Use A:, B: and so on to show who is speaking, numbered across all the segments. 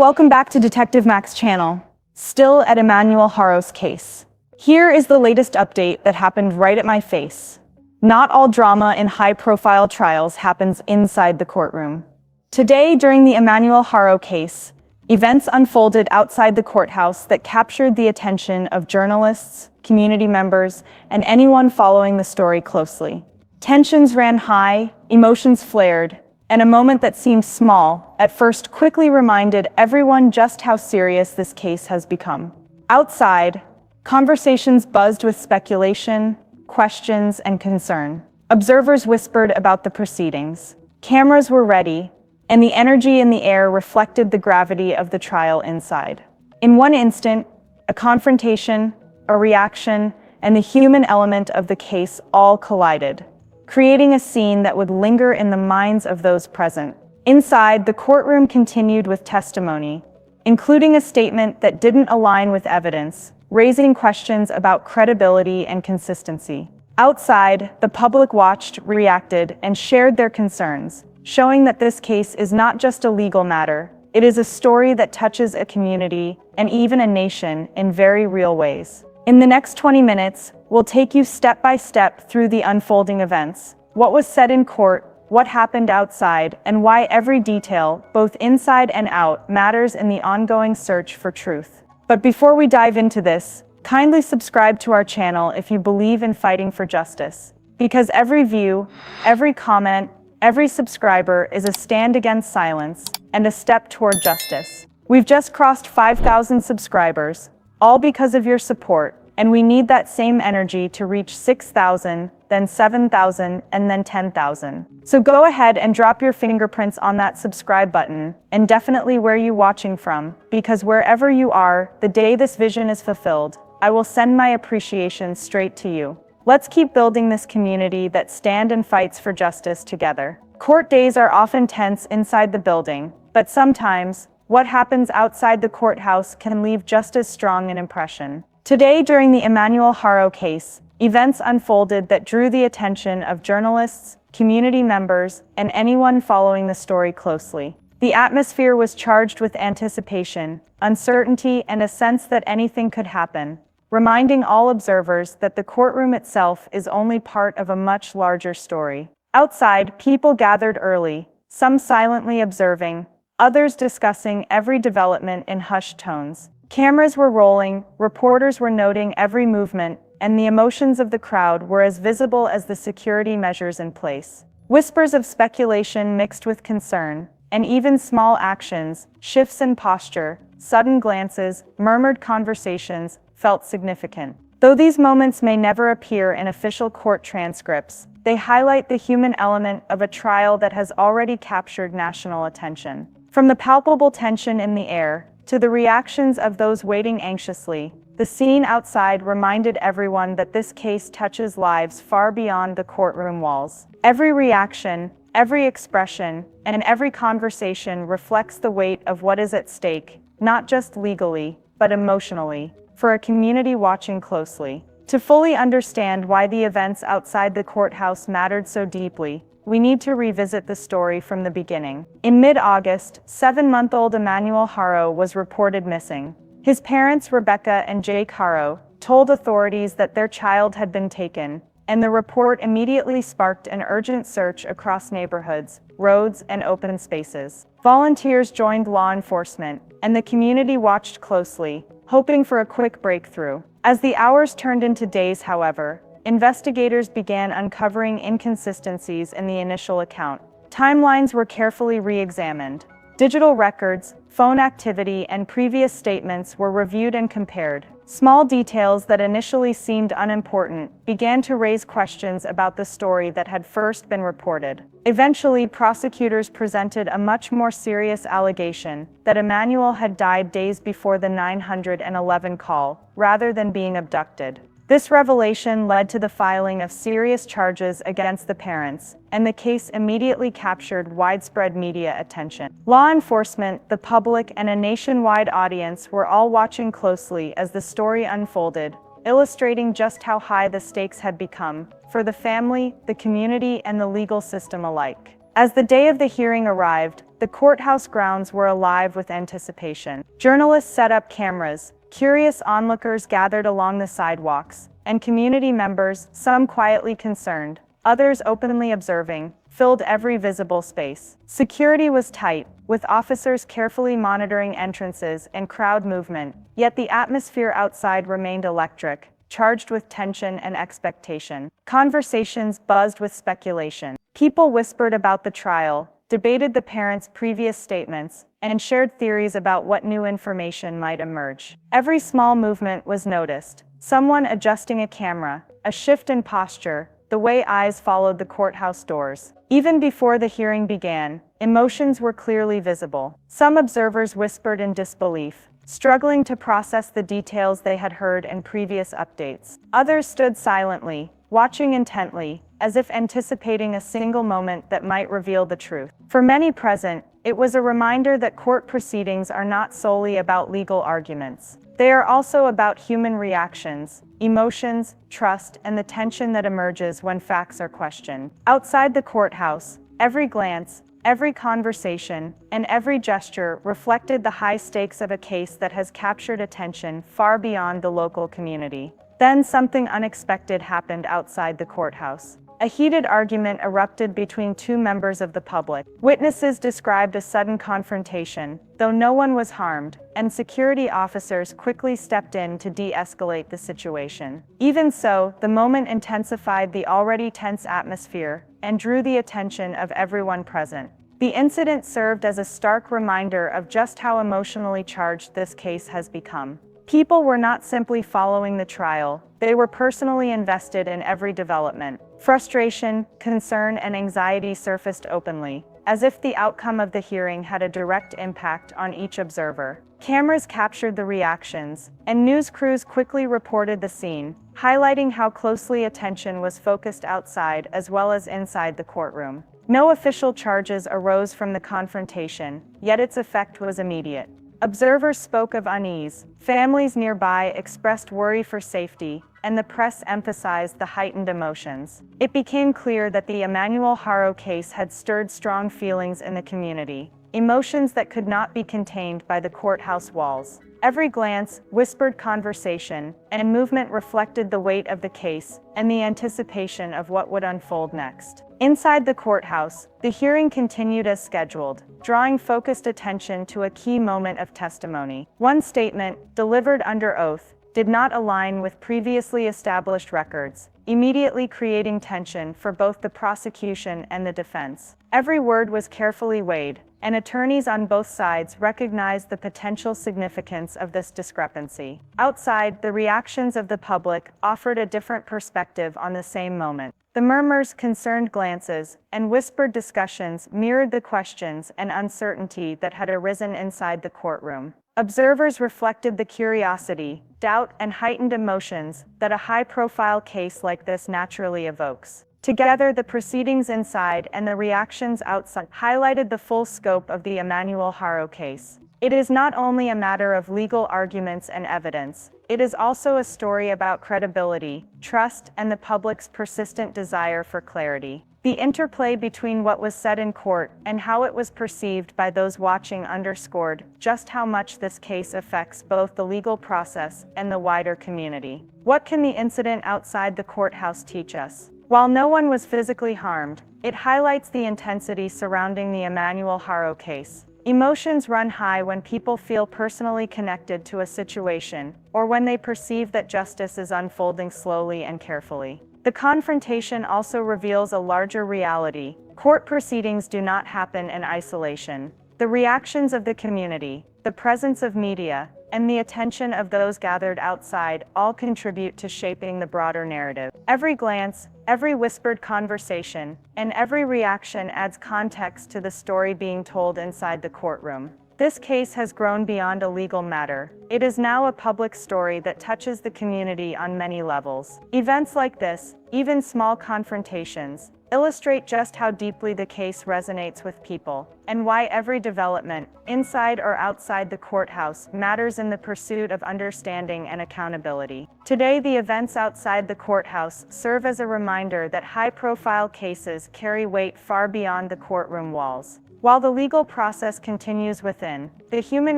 A: welcome back to DetectiveMax channel. Still at Emmanuel Haro's case. Here is the latest update that happened right at my face. Not all drama in high-profile trials happens inside the courtroom. Today, during the Emmanuel Haro case, events unfolded outside the courthouse that captured the attention of journalists, community members, and anyone following the story closely. Tensions ran high, emotions flared, and a moment that seemed small at first quickly reminded everyone just how serious this case has become. Outside, conversations buzzed with speculation, questions, and concern. Observers whispered about the proceedings. Cameras were ready, and the energy in the air reflected the gravity of the trial inside. In one instant, a confrontation, a reaction, and the human element of the case all collided, creating a scene that would linger in the minds of those present. Inside, the courtroom continued with testimony, including a statement that didn't align with evidence, raising questions about credibility and consistency. Outside, the public watched, reacted, and shared their concerns, showing that this case is not just a legal matter, it is a story that touches a community and even a nation in very real ways. In the next 20 minutes, we'll take you step by step through the unfolding events, what was said in court, what happened outside, and why every detail, both inside and out, matters in the ongoing search for truth. But before we dive into this, kindly subscribe to our channel if you believe in fighting for justice. Because every view, every comment, every subscriber is a stand against silence and a step toward justice. We've just crossed 5,000 subscribers, all because of your support, and we need that same energy to reach 6,000, then 7,000, and then 10,000. So go ahead and drop your fingerprints on that subscribe button, and definitely where you're watching from, because wherever you are, the day this vision is fulfilled, I will send my appreciation straight to you. Let's keep building this community that stands and fights for justice together. Court days are often tense inside the building, but sometimes, what happens outside the courthouse can leave just as strong an impression. Today, during the Emmanuel Haro case, events unfolded that drew the attention of journalists, community members, and anyone following the story closely. The atmosphere was charged with anticipation, uncertainty, and a sense that anything could happen, reminding all observers that the courtroom itself is only part of a much larger story. Outside, people gathered early, some silently observing, others discussing every development in hushed tones. Cameras were rolling, reporters were noting every movement, and the emotions of the crowd were as visible as the security measures in place. Whispers of speculation mixed with concern, and even small actions, shifts in posture, sudden glances, murmured conversations, felt significant. Though these moments may never appear in official court transcripts, they highlight the human element of a trial that has already captured national attention. From the palpable tension in the air, to the reactions of those waiting anxiously, the scene outside reminded everyone that this case touches lives far beyond the courtroom walls. Every reaction, every expression, and every conversation reflects the weight of what is at stake, not just legally, but emotionally, for a community watching closely. To fully understand why the events outside the courthouse mattered so deeply, we need to revisit the story from the beginning. In mid-August, 7-month-old Emmanuel Haro was reported missing. His parents, Rebecca and Jake Haro, told authorities that their child had been taken, and the report immediately sparked an urgent search across neighborhoods, roads, and open spaces. Volunteers joined law enforcement, and the community watched closely, hoping for a quick breakthrough. As the hours turned into days, however, investigators began uncovering inconsistencies in the initial account. Timelines were carefully re-examined. Digital records, phone activity, and previous statements were reviewed and compared. Small details that initially seemed unimportant began to raise questions about the story that had first been reported. Eventually, prosecutors presented a much more serious allegation that Emmanuel had died days before the 911 call, rather than being abducted. This revelation led to the filing of serious charges against the parents, and the case immediately captured widespread media attention. Law enforcement, the public, and a nationwide audience were all watching closely as the story unfolded, illustrating just how high the stakes had become, for the family, the community, and the legal system alike. As the day of the hearing arrived, the courthouse grounds were alive with anticipation. Journalists set up cameras, curious onlookers gathered along the sidewalks, and community members, some quietly concerned, others openly observing, filled every visible space. Security was tight, with officers carefully monitoring entrances and crowd movement, yet the atmosphere outside remained electric, charged with tension and expectation. Conversations buzzed with speculation. People whispered about the trial, debated the parents' previous statements, and shared theories about what new information might emerge. Every small movement was noticed. Someone adjusting a camera, a shift in posture, the way eyes followed the courthouse doors. Even before the hearing began, emotions were clearly visible. Some observers whispered in disbelief, struggling to process the details they had heard in previous updates. Others stood silently, watching intently, as if anticipating a single moment that might reveal the truth. For many present, it was a reminder that court proceedings are not solely about legal arguments. They are also about human reactions, emotions, trust, and the tension that emerges when facts are questioned. Outside the courthouse, every glance, every conversation, and every gesture reflected the high stakes of a case that has captured attention far beyond the local community. Then something unexpected happened outside the courthouse. A heated argument erupted between two members of the public. Witnesses described a sudden confrontation, though no one was harmed, and security officers quickly stepped in to de-escalate the situation. Even so, the moment intensified the already tense atmosphere and drew the attention of everyone present. The incident served as a stark reminder of just how emotionally charged this case has become. People were not simply following the trial, they were personally invested in every development. Frustration, concern, and anxiety surfaced openly, as if the outcome of the hearing had a direct impact on each observer. Cameras captured the reactions, and news crews quickly reported the scene, highlighting how closely attention was focused outside as well as inside the courtroom. No official charges arose from the confrontation, yet its effect was immediate. Observers spoke of unease, families nearby expressed worry for safety, and the press emphasized the heightened emotions. It became clear that the Emmanuel Haro case had stirred strong feelings in the community, emotions that could not be contained by the courthouse walls. Every glance, whispered conversation, and movement reflected the weight of the case and the anticipation of what would unfold next. Inside the courthouse, the hearing continued as scheduled, drawing focused attention to a key moment of testimony. One statement, delivered under oath, did not align with previously established records, immediately creating tension for both the prosecution and the defense. Every word was carefully weighed, and attorneys on both sides recognized the potential significance of this discrepancy. Outside, the reactions of the public offered a different perspective on the same moment. The murmurs, concerned glances, and whispered discussions mirrored the questions and uncertainty that had arisen inside the courtroom. Observers reflected the curiosity, doubt, and heightened emotions that a high-profile case like this naturally evokes. Together, the proceedings inside and the reactions outside highlighted the full scope of the Emmanuel Haro case. It is not only a matter of legal arguments and evidence, it is also a story about credibility, trust, and the public's persistent desire for clarity. The interplay between what was said in court and how it was perceived by those watching underscored just how much this case affects both the legal process and the wider community. What can the incident outside the courthouse teach us? While no one was physically harmed, it highlights the intensity surrounding the Emmanuel Haro case. Emotions run high when people feel personally connected to a situation, or when they perceive that justice is unfolding slowly and carefully. The confrontation also reveals a larger reality. Court proceedings do not happen in isolation. The reactions of the community, the presence of media, and the attention of those gathered outside all contribute to shaping the broader narrative. Every glance, every whispered conversation, and every reaction adds context to the story being told inside the courtroom. This case has grown beyond a legal matter. It is now a public story that touches the community on many levels. Events like this, even small confrontations, illustrate just how deeply the case resonates with people, and why every development, inside or outside the courthouse, matters in the pursuit of understanding and accountability. Today, the events outside the courthouse serve as a reminder that high-profile cases carry weight far beyond the courtroom walls. While the legal process continues within, the human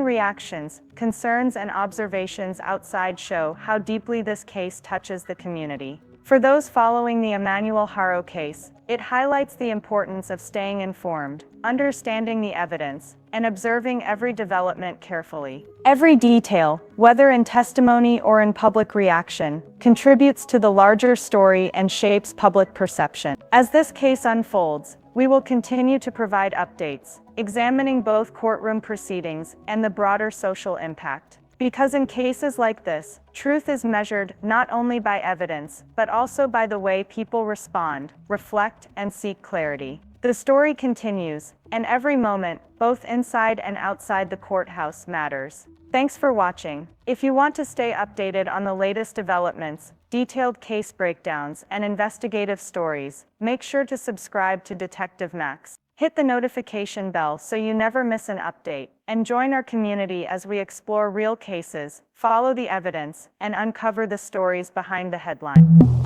A: reactions, concerns, and observations outside show how deeply this case touches the community. For those following the Emmanuel Haro case, it highlights the importance of staying informed, understanding the evidence, and observing every development carefully. Every detail, whether in testimony or in public reaction, contributes to the larger story and shapes public perception. As this case unfolds, we will continue to provide updates, examining both courtroom proceedings and the broader social impact. Because in cases like this, truth is measured not only by evidence, but also by the way people respond, reflect, and seek clarity. The story continues, and every moment, both inside and outside the courthouse, matters. Thanks for watching. If you want to stay updated on the latest developments, detailed case breakdowns, and investigative stories, make sure to subscribe to DetectiveMax. Hit the notification bell so you never miss an update, and join our community as we explore real cases, follow the evidence, and uncover the stories behind the headline.